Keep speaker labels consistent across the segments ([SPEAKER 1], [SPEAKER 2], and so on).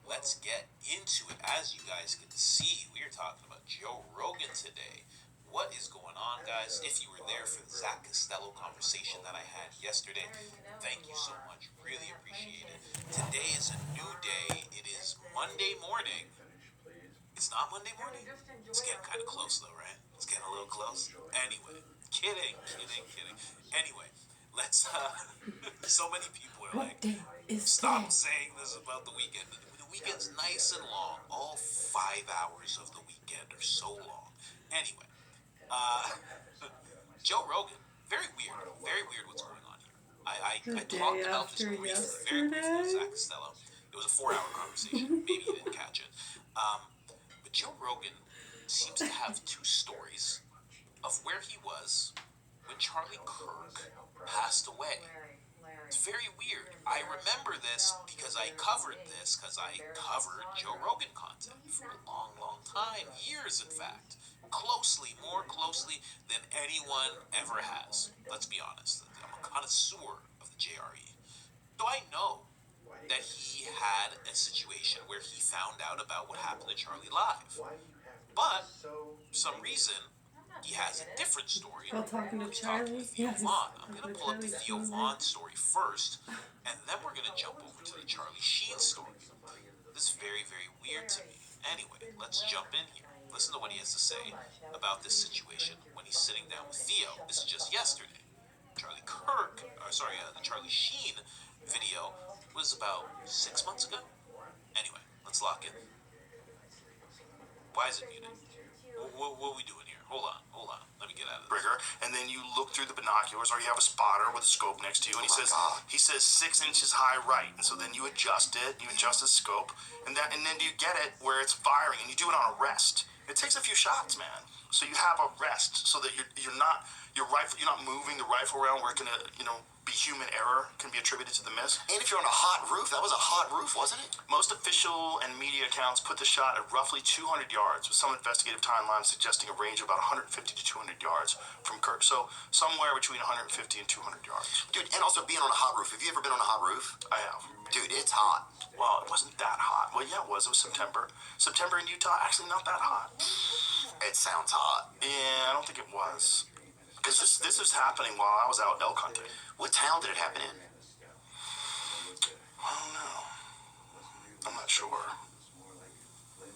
[SPEAKER 1] let's get into it. As you guys can see, we are talking about Joe Rogan today. What is going on, guys? If you were there for the Zach Costello conversation that I had yesterday, thank you so much. Really appreciate it. Today is a new day. It is Monday morning. It's not Monday morning. It's getting kind of close, though, right? It's getting a little close. Anyway, kidding. Anyway, let's. So many people are
[SPEAKER 2] What
[SPEAKER 1] like,
[SPEAKER 2] day is
[SPEAKER 1] stop
[SPEAKER 2] today?
[SPEAKER 1] saying this about the weekend. The weekend's nice and long. All 5 hours of the weekend are so long. Anyway, uh, Joe Rogan, very weird what's going on here.
[SPEAKER 2] The
[SPEAKER 1] I
[SPEAKER 2] day
[SPEAKER 1] talked about this
[SPEAKER 2] after
[SPEAKER 1] very briefly with
[SPEAKER 2] yesterday?
[SPEAKER 1] Zach Costello. It was a 4 hour conversation. Maybe you didn't catch it. But Joe Rogan seems to have two stories of where he was when Charlie Kirk passed away. It's very weird. I remember this because I covered Joe Rogan content for a long time, years in fact. More closely than anyone ever has. Let's be honest. I'm a connoisseur of the JRE. So I know that he had a situation where he found out about what happened to Charlie live. But for some reason, he has a different story
[SPEAKER 2] While talking to
[SPEAKER 1] when he's talking to
[SPEAKER 2] Charlie?
[SPEAKER 1] Theo
[SPEAKER 2] Yeah, he's
[SPEAKER 1] Vaughn. I'm
[SPEAKER 2] talking
[SPEAKER 1] going
[SPEAKER 2] to
[SPEAKER 1] to pull up
[SPEAKER 2] Charlie
[SPEAKER 1] the Theo
[SPEAKER 2] this
[SPEAKER 1] Vaughn
[SPEAKER 2] moment.
[SPEAKER 1] story first, and then we're going to jump over to the Charlie Sheen story. This is very weird to me. Anyway, let's jump in here. Listen to what he has to say about this situation when he's sitting down with Theo. This is just yesterday. The Charlie Sheen video was about 6 months ago. Anyway, let's lock in. Why is it muted? What are we doing here? Hold on. Let me get out of this.
[SPEAKER 3] Rigger, and then you look through the binoculars, or you have a spotter with a scope next to you, and he says 6 inches high right, and so then you adjust it, you adjust the scope, and then you get it where it's firing, and you do it on a rest. It takes a few shots, man. So you have a rest, so that you're not moving the rifle around where it can be human error, can be attributed to the miss.
[SPEAKER 4] And if you're on a hot roof, that was a hot roof, wasn't it?
[SPEAKER 3] Most official and media accounts put the shot at roughly 200 yards, with some investigative timelines suggesting a range of about 150 to 200 yards from Kirk. So somewhere between 150 and 200 yards.
[SPEAKER 4] Dude, and also being on a hot roof. Have you ever been on a hot roof?
[SPEAKER 3] I have.
[SPEAKER 4] Dude, it's hot.
[SPEAKER 3] Well, it wasn't that hot. Well, yeah, it was. It was September. September in Utah, actually not that hot.
[SPEAKER 4] It sounds hot.
[SPEAKER 3] Yeah, I don't think it was. Because this was happening while I was out elk hunting.
[SPEAKER 4] What town did it happen in?
[SPEAKER 3] I don't know. I'm not sure.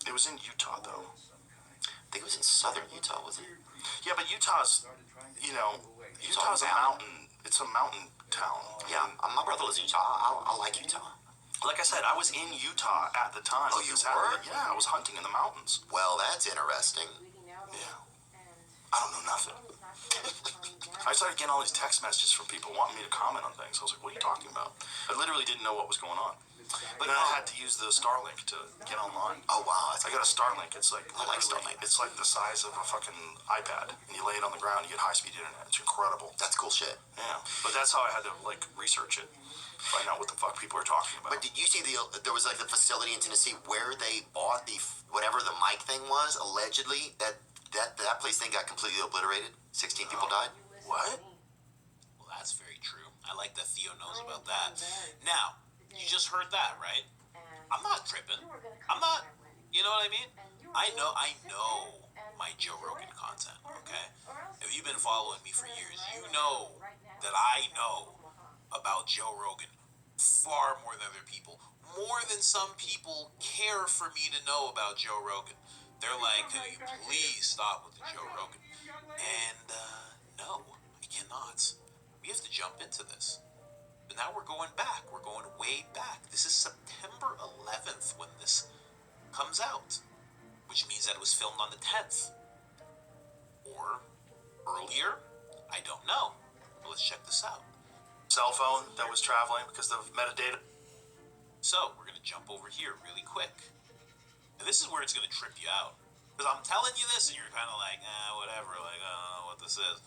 [SPEAKER 3] It was in Utah, though.
[SPEAKER 4] I think it was in southern Utah, wasn't it?
[SPEAKER 3] Yeah, but Utah's a mountain. It's a mountain town.
[SPEAKER 4] Yeah, my brother lives in Utah. I like Utah.
[SPEAKER 3] Like I said, I was in Utah at the time.
[SPEAKER 4] Oh, you were?
[SPEAKER 3] Yeah, I was hunting in the mountains.
[SPEAKER 4] Well, that's interesting.
[SPEAKER 3] Yeah. I don't know nothing. I started getting all these text messages from people wanting me to comment on things. I was like, what are you talking about? I literally didn't know what was going on. But then I had to use the Starlink to get online.
[SPEAKER 4] Oh, wow.
[SPEAKER 3] I got a Starlink. It's like,
[SPEAKER 4] I like Starlink.
[SPEAKER 3] It's like the size of a fucking iPad. And you lay it on the ground, you get high-speed internet. It's incredible.
[SPEAKER 4] That's cool shit.
[SPEAKER 3] Yeah. But that's how I had to, research it. Find out what the fuck people are talking about.
[SPEAKER 4] But did you see there was the facility in Tennessee where they bought whatever the mic thing was, allegedly, that place thing got completely obliterated? 16 people died?
[SPEAKER 3] What?
[SPEAKER 1] Well, that's very true. I like that Theo knows about that. Now, you just heard that, right? I'm not tripping. I'm not. You know what I mean? I know my Joe Rogan content, okay? If you've been following me for years, you know that I know about Joe Rogan far more than other people. More than some people care for me to know about Joe Rogan. They're like, can you please stop with the Joe Rogan? And, no, I cannot. We have to jump into this. But now we're going back. We're going way back. This is September 11th when this comes out, which means that it was filmed on the 10th. Or earlier? I don't know. But let's check this out.
[SPEAKER 3] Cell phone that was traveling because of metadata.
[SPEAKER 1] So, we're going to jump over here really quick. And this is where it's going to trip you out. Because I'm telling you this and you're kind of like, whatever, like, I don't know what this is.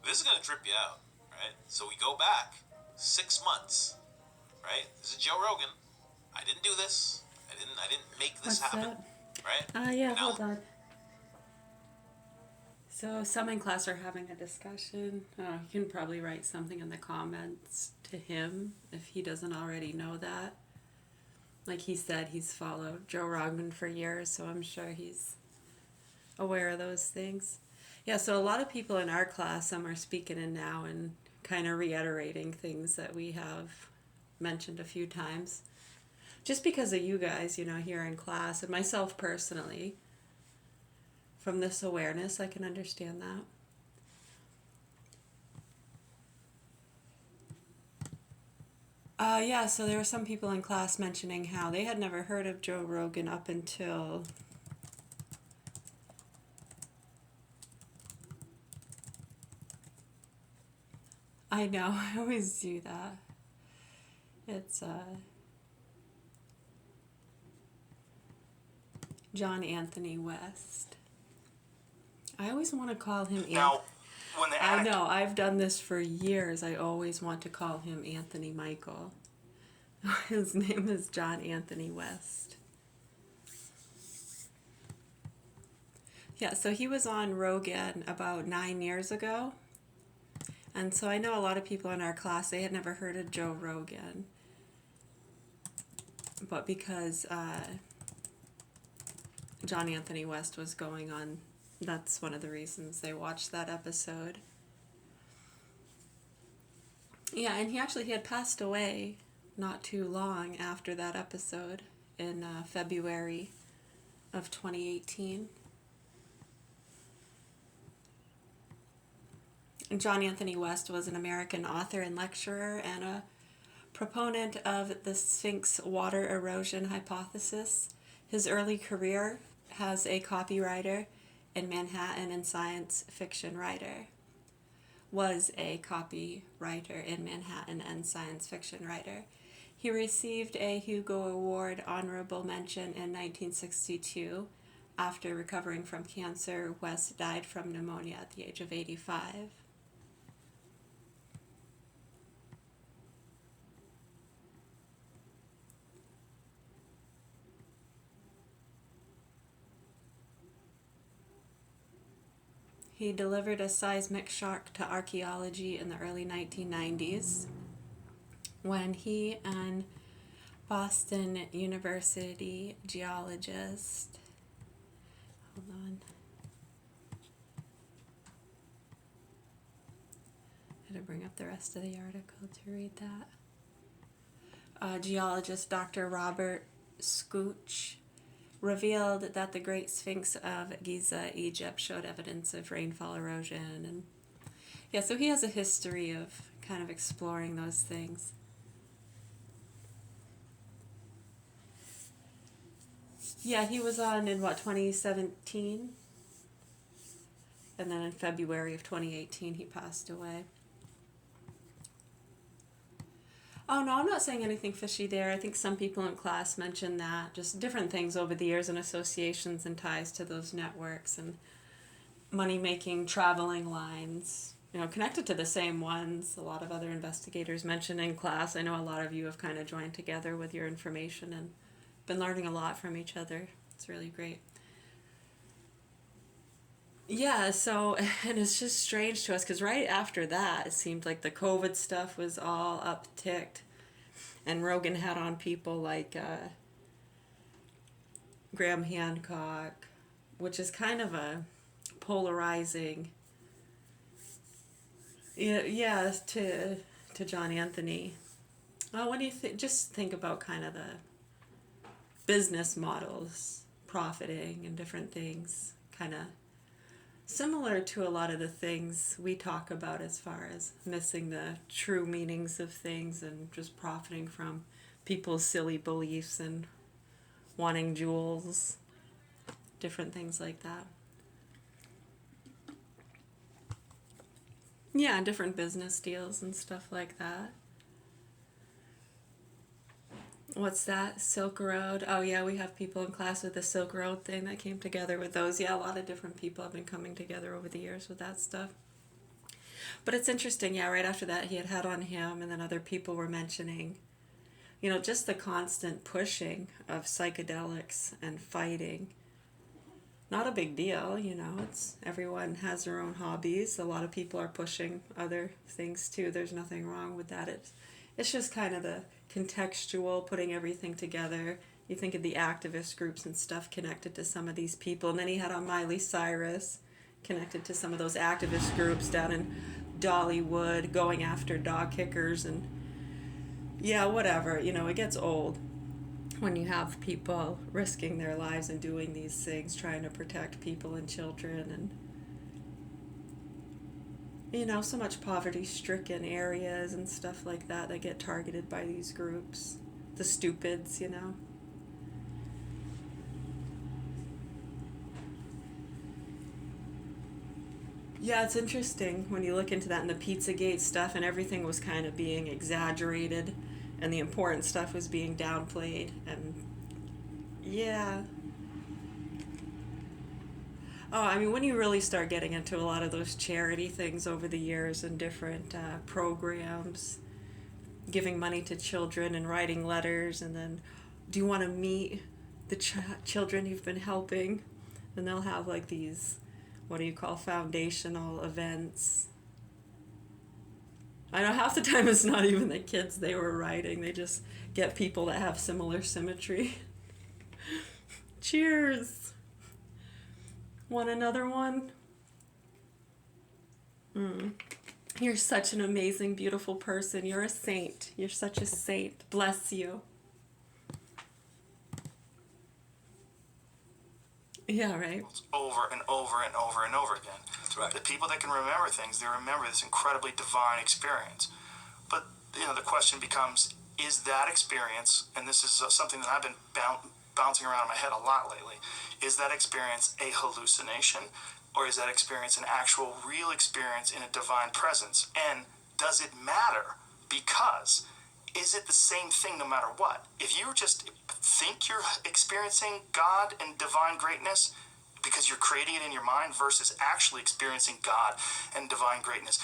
[SPEAKER 1] This is going to trip you out, right? So we go back 6 months, right? This is Joe Rogan. I didn't do this. I didn't make this
[SPEAKER 2] What's
[SPEAKER 1] happen,
[SPEAKER 2] that?
[SPEAKER 1] right?
[SPEAKER 2] Yeah,
[SPEAKER 1] Now,
[SPEAKER 2] hold on. So some in class are having a discussion. You can probably write something in the comments to him if he doesn't already know that. like he said, he's followed Joe Rogan for years, so I'm sure he's aware of those things. Yeah, so a lot of people in our class, some are speaking in now and kind of reiterating things that we have mentioned a few times. Just because of you guys, here in class, and myself personally, from this awareness, I can understand that. Yeah, so there were some people in class mentioning how they had never heard of Joe Rogan up until I know, I always do that. It's John Anthony West. I always want to call him
[SPEAKER 3] Now, when the
[SPEAKER 2] I know, I've done this for years. I always want to call him Anthony Michael. His name is John Anthony West. Yeah, so he was on Rogan about 9 years ago. And so I know a lot of people in our class, they had never heard of Joe Rogan. But because John Anthony West was going on, that's one of the reasons they watched that episode. Yeah, and he had passed away not too long after that episode in February of 2018. John Anthony West was an American author and lecturer and a proponent of the Sphinx water erosion hypothesis. His early career as a copywriter in Manhattan and science fiction writer. Was a copywriter in Manhattan and science fiction writer. He received a Hugo Award honorable mention in 1962. After recovering from cancer, West died from pneumonia at the age of 85. He delivered a seismic shock to archaeology in the early 1990s when he and Boston University geologist, hold on, I had to bring up the rest of the article to read that. Geologist Dr. Robert Scooch revealed that the Great Sphinx of Giza, Egypt, showed evidence of rainfall erosion. And yeah, so he has a history of kind of exploring those things. Yeah, he was on in 2017? And then in February of 2018 he passed away. Oh, no, I'm not saying anything fishy there. I think some people in class mentioned that. Just different things over the years and associations and ties to those networks and money-making traveling lines, connected to the same ones a lot of other investigators mentioned in class. I know a lot of you have kind of joined together with your information and been learning a lot from each other. It's really great. Yeah, so, and it's just strange to us because right after that, it seemed like the COVID stuff was all upticked. And Rogan had on people like Graham Hancock, which is kind of a polarizing, yeah, to John Anthony. Well, what do you think? Just think about kind of the business models, profiting and different things, kind of similar to a lot of the things we talk about as far as missing the true meanings of things and just profiting from people's silly beliefs and wanting jewels, different things like that. Yeah, different business deals and stuff like that. What's that? Silk Road. Oh yeah, we have people in class with the Silk Road thing that came together with those. Yeah, a lot of different people have been coming together over the years with that stuff. But it's interesting, yeah, right after that he had on him and then other people were mentioning, just the constant pushing of psychedelics and fighting. Not a big deal, it's everyone has their own hobbies. A lot of people are pushing other things too. There's nothing wrong with that. It's just kind of the contextual, putting everything together. You think of the activist groups and stuff connected to some of these people. And then he had on Miley Cyrus, connected to some of those activist groups down in Dollywood, going after dog kickers. And yeah, whatever. It gets old when you have people risking their lives and doing these things, trying to protect people and children. And so much poverty-stricken areas and stuff like that get targeted by these groups. The stupids. Yeah, it's interesting when you look into that, and the Pizzagate stuff, and everything was kind of being exaggerated, and the important stuff was being downplayed, and yeah. Oh, I mean, when you really start getting into a lot of those charity things over the years and different programs, giving money to children and writing letters, and then, do you want to meet the children you've been helping? And they'll have like these, what do you call, foundational events. I know half the time it's not even the kids they were writing, they just get people that have similar symmetry. Cheers! Want another one? You're such an amazing, beautiful person. You're a saint. You're such a saint. Bless you. Yeah, right.
[SPEAKER 3] It's over and over and over and over again.
[SPEAKER 5] That's right.
[SPEAKER 3] The people that can remember things, they remember this incredibly divine experience. But, the question becomes, is that experience, and this is something that I've been bouncing around in my head a lot lately, is that experience a hallucination, or is that experience an actual real experience in a divine presence? And does it matter? Because is it the same thing no matter what? If you just think you're experiencing God and divine greatness because you're creating it in your mind versus actually experiencing God and divine greatness,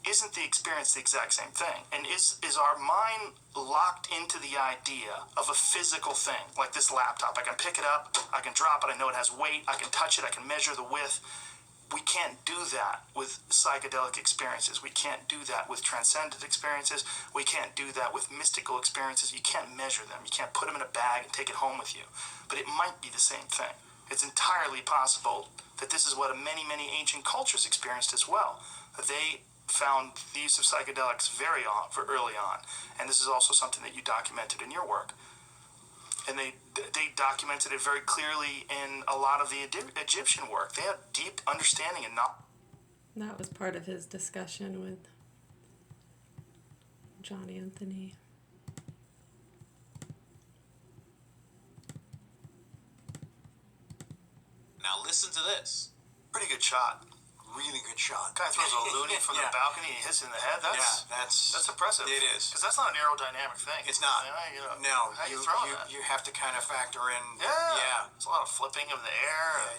[SPEAKER 3] isn't the experience the exact same thing? And is our mind locked into the idea of a physical thing, like this laptop? I can pick it up, I can drop it, I know it has weight, I can touch it, I can measure the width. We can't do that with psychedelic experiences. We can't do that with transcendent experiences. We can't do that with mystical experiences. You can't measure them. You can't put them in a bag and take it home with you. But it might be the same thing. It's entirely possible that this is what many, many ancient cultures experienced as well. They found the use of psychedelics very early on. And this is also something that you documented in your work. And they documented it very clearly in a lot of the Egyptian work. They had deep understanding and knowledge.
[SPEAKER 2] That was part of his discussion with John Anthony.
[SPEAKER 1] Now listen to this.
[SPEAKER 3] Pretty good shot.
[SPEAKER 5] Really good shot.
[SPEAKER 3] Guy throws a loony from the balcony and he hits it in the head. That's impressive.
[SPEAKER 5] It is.
[SPEAKER 3] Because that's not an aerodynamic thing.
[SPEAKER 5] It's not. No.
[SPEAKER 3] How you throwing that?
[SPEAKER 5] You have to kind of factor in.
[SPEAKER 3] Yeah. It's a lot of flipping of the air.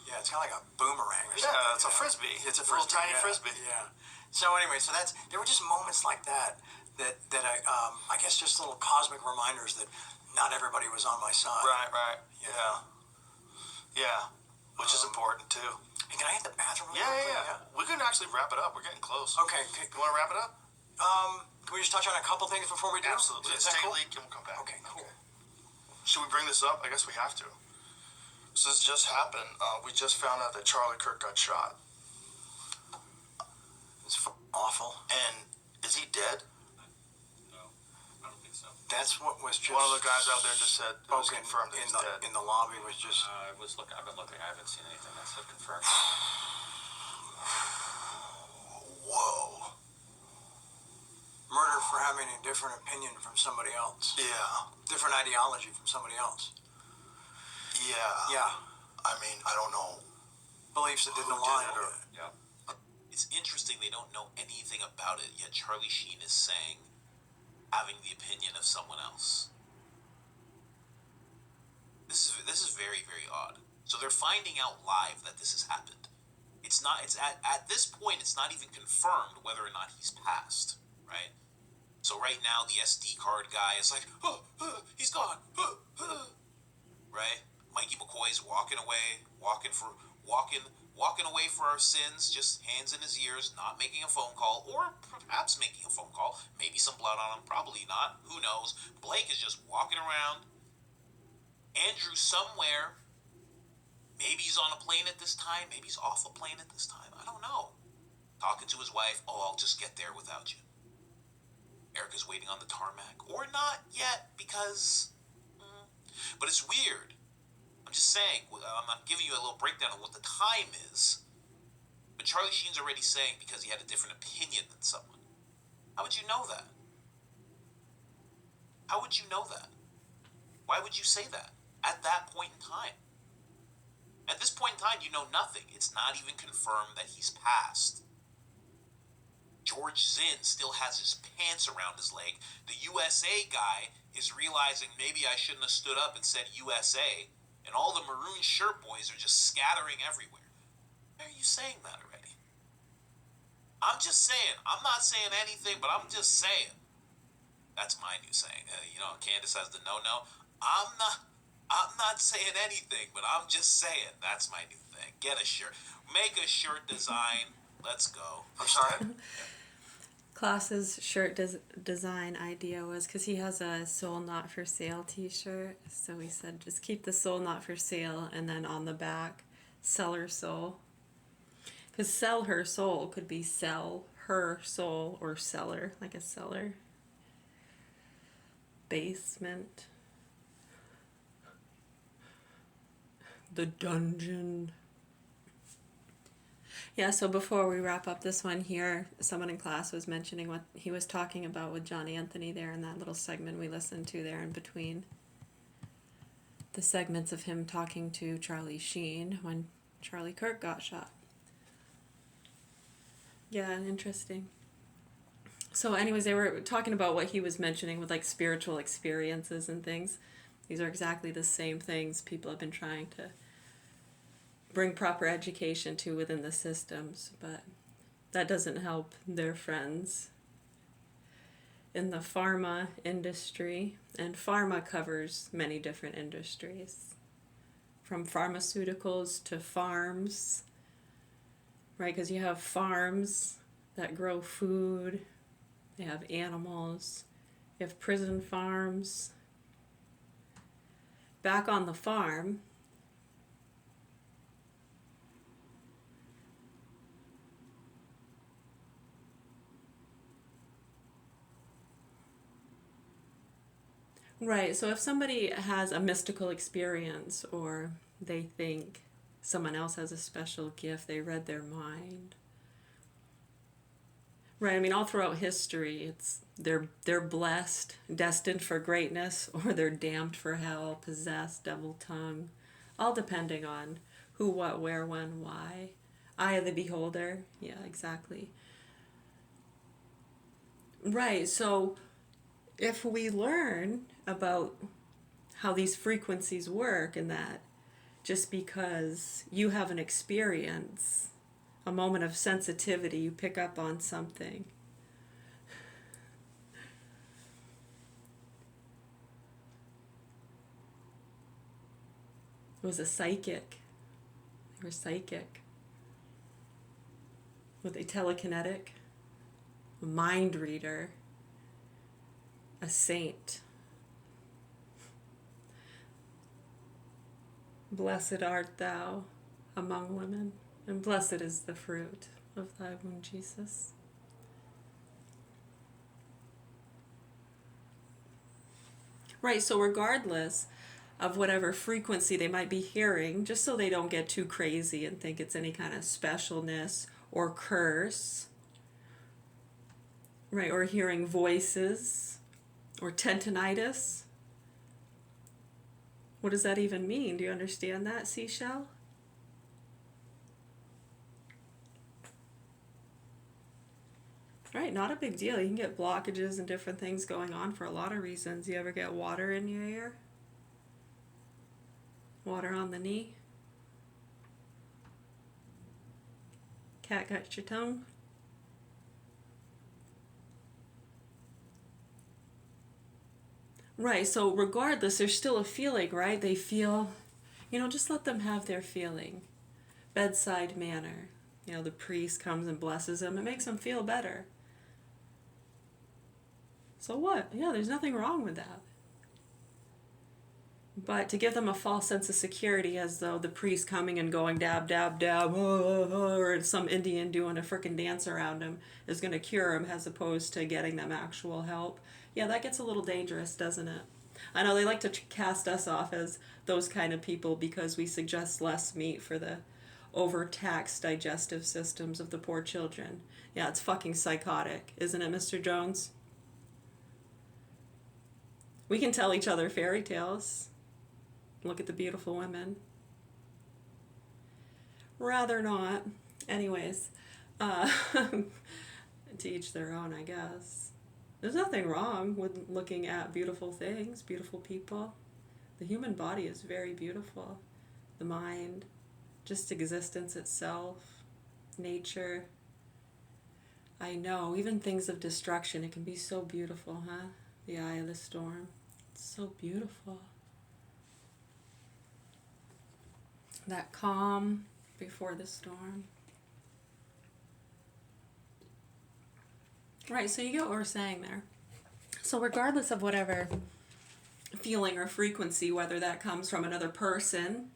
[SPEAKER 5] Yeah. It's kind of like a boomerang or something.
[SPEAKER 3] Yeah, it's a frisbee.
[SPEAKER 5] It's a
[SPEAKER 3] little tiny
[SPEAKER 5] yeah.
[SPEAKER 3] frisbee.
[SPEAKER 5] Yeah. So anyway, there were just moments like that I guess just little cosmic reminders that not everybody was on my side.
[SPEAKER 3] Right. Yeah. Which is important too.
[SPEAKER 5] Hey, can I hit the bathroom?
[SPEAKER 3] Yeah. We can actually wrap it up. We're getting close.
[SPEAKER 5] Okay.
[SPEAKER 3] You want to wrap it up?
[SPEAKER 5] Can we just touch on a couple things before we do?
[SPEAKER 3] Absolutely.
[SPEAKER 5] Is
[SPEAKER 3] Let's
[SPEAKER 5] that
[SPEAKER 3] take
[SPEAKER 5] cool?
[SPEAKER 3] a leak and we'll come back.
[SPEAKER 5] Okay, cool.
[SPEAKER 3] Should we bring this up? I guess we have to. So this just happened. We just found out that Charlie Kirk got shot.
[SPEAKER 5] It's awful.
[SPEAKER 3] And is he dead?
[SPEAKER 1] No, I don't think so.
[SPEAKER 5] That's what was just.
[SPEAKER 3] One of the guys out there just said it was
[SPEAKER 5] spoken
[SPEAKER 3] confirmed that he's dead.
[SPEAKER 5] in the lobby was just.
[SPEAKER 1] I've been looking. I haven't seen anything that said confirmed.
[SPEAKER 3] Whoa.
[SPEAKER 5] Murder for having a different opinion from somebody else.
[SPEAKER 3] Yeah.
[SPEAKER 5] Different ideology from somebody else.
[SPEAKER 3] Yeah. I mean, I don't know.
[SPEAKER 5] Beliefs that didn't
[SPEAKER 3] Who did
[SPEAKER 5] align.
[SPEAKER 3] it or-
[SPEAKER 1] Yeah. It's interesting they don't know anything about it, yet Charlie Sheen is saying having the opinion of someone else. This is very, very odd. So they're finding out live that this has happened. It's at this point it's not even confirmed whether or not he's passed, right? So right now the SD card guy is like, he's gone, right? Mikey McCoy's walking away, walking away for our sins, just hands in his ears, not making a phone call, or perhaps making a phone call, maybe some blood out on him. Probably not. Who knows? Blake is just walking around. Andrew somewhere. Maybe he's on a plane at this time. Maybe he's off a plane at this time. I don't know. Talking to his wife. Oh, I'll just get there without you. Erica's waiting on the tarmac. Or not yet, because... But it's weird. I'm just saying. I'm giving you a little breakdown of what the time is. But Charlie Sheen's already saying because he had a different opinion than someone. How would you know that? How would you know that? Why would you say that at that point in time? At this point in time, you know nothing. It's not even confirmed that he's passed. George Zinn still has his pants around his leg. The USA guy is realizing maybe I shouldn't have stood up and said USA, and all the maroon shirt boys are just scattering everywhere. Why are you saying that already? I'm just saying. I'm not saying anything, but I'm just saying. That's my new saying. Candace has the no. I'm not saying anything, but I'm just saying. That's my new thing. Get a shirt. Make a shirt design. Let's go.
[SPEAKER 5] I'm sorry.
[SPEAKER 2] Klaus's shirt design idea was because he has a Soul Not For Sale t-shirt. So he said just keep the Soul Not For Sale and then on the back, sell her soul. Because sell her soul could be sell her soul or seller, like a cellar. Basement. The dungeon. Yeah, so before we wrap up this one here, someone in class was mentioning what he was talking about with John Anthony there in that little segment we listened to there in between the segments of him talking to Charlie Sheen when Charlie Kirk got shot. Yeah, interesting. So anyways, they were talking about what he was mentioning with like spiritual experiences and things. These are exactly the same things people have been trying to bring proper education to within the systems, but that doesn't help their friends in the pharma industry. And pharma covers many different industries, from pharmaceuticals to farms, right? Because you have farms that grow food, they have animals, you have prison farms. Back on the farm, right, so if somebody has a mystical experience or they think someone else has a special gift, they read their mind. Right, I mean, all throughout history, it's they're blessed, destined for greatness, or they're damned for hell, possessed, devil tongue, all depending on who, what, where, when, why. Eye of the beholder, yeah, exactly. Right, so if we learn about how these frequencies work and that just because you have an experience, a moment of sensitivity, you pick up on something. It was a psychic. They were psychic. Were they telekinetic? A mind reader. A saint. Blessed art thou among women, and blessed is the fruit of thy womb, Jesus. Right, so regardless of whatever frequency they might be hearing, just so they don't get too crazy and think it's any kind of specialness or curse, right, or hearing voices or tendinitis. What does that even mean? Do you understand that, Seashell? Right, not a big deal. You can get blockages and different things going on for a lot of reasons. You ever get water in your ear? Water on the knee? Cat got your tongue? Right, so regardless, there's still a feeling, right? They feel, just let them have their feeling. Bedside manner. The priest comes and blesses them. It makes them feel better. So what? Yeah, there's nothing wrong with that. But to give them a false sense of security, as though the priest coming and going dab, dab, dab, or some Indian doing a frickin' dance around him is going to cure him, as opposed to getting them actual help. Yeah, that gets a little dangerous, doesn't it? I know they like to cast us off as those kind of people because we suggest less meat for the overtaxed digestive systems of the poor children. Yeah, it's fucking psychotic, isn't it, Mr. Jones? We can tell each other fairy tales. Look at the beautiful women. Rather not. Anyways, to each their own, I guess. There's nothing wrong with looking at beautiful things, beautiful people. The human body is very beautiful. The mind, just existence itself, nature. I know, even things of destruction, it can be so beautiful, huh? The eye of the storm. It's so beautiful. That calm before the storm. Right, so you get what we're saying there. So regardless of whatever feeling or frequency, whether that comes from another person,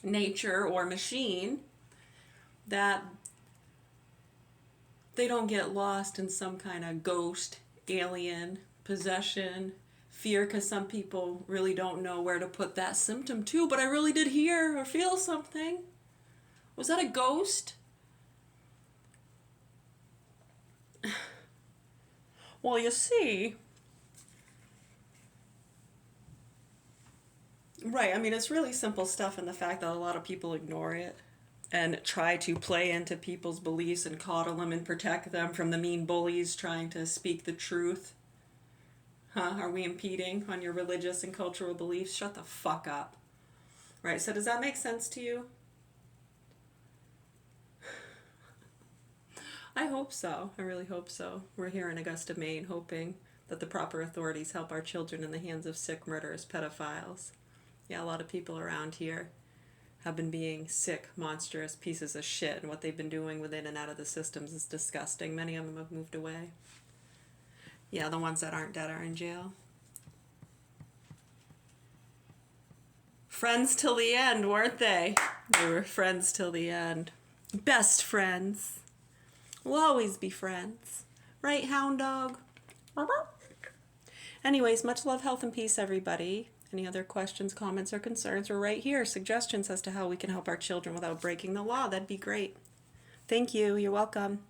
[SPEAKER 2] nature, or machine, that they don't get lost in some kind of ghost, alien, possession, fear, because some people really don't know where to put that symptom to, but I really did hear or feel something. Was that a ghost? Well, you see, right, I mean, it's really simple stuff, and the fact that a lot of people ignore it and try to play into people's beliefs and coddle them and protect them from the mean bullies trying to speak the truth. Huh? Are we impeding on your religious and cultural beliefs? Shut the fuck up. Right, so does that make sense to you? I hope so. I really hope so. We're here in Augusta, Maine, hoping that the proper authorities help our children in the hands of sick, murderous pedophiles. Yeah, a lot of people around here have been being sick, monstrous pieces of shit, and what they've been doing within and out of the systems is disgusting. Many of them have moved away. Yeah, the ones that aren't dead are in jail. Friends till the end, weren't they? They were friends till the end. Best friends. We'll always be friends. Right, hound dog? Anyways, much love, health, and peace, everybody. Any other questions, comments, or concerns? We're right here. Suggestions as to how we can help our children without breaking the law. That'd be great. Thank you. You're welcome.